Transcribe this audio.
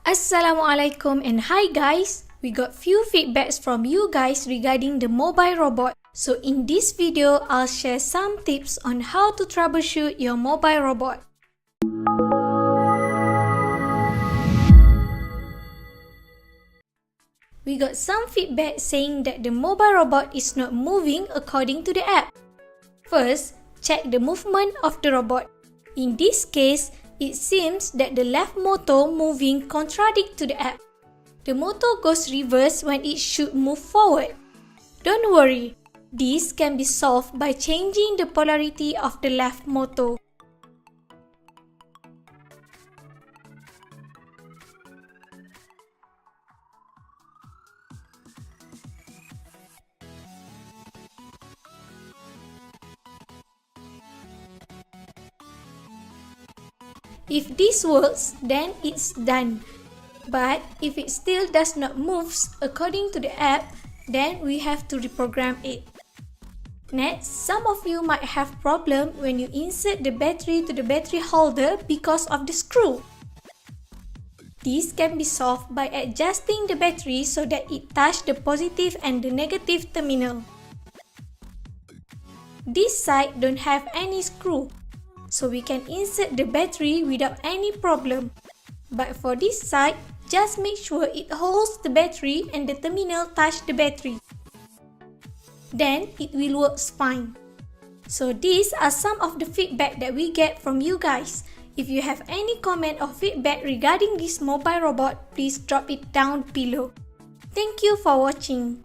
Assalamualaikum and hi guys! We got few feedbacks from you guys regarding the mobile robot. So in this video, I'll share some tips on how to troubleshoot your mobile robot. We got some feedback saying that the mobile robot is not moving according to the app. First, check the movement of the robot. In this case, it seems that the left motor moving contradict to the app. The motor goes reverse when it should move forward. Don't worry, this can be solved by changing the polarity of the left motor. If this works, then it's done. But if it still does not move according to the app, then we have to reprogram it. Next, some of you might have problem when you insert the battery to the battery holder because of the screw. This can be solved by adjusting the battery so that it touches the positive and the negative terminal. This side don't have any screw, so we can insert the battery without any problem. But for this side, just make sure it holds the battery and the terminal touch the battery. Then it will work fine. So these are some of the feedback that we get from you guys. If you have any comment or feedback regarding this mobile robot, please drop it down below. Thank you for watching.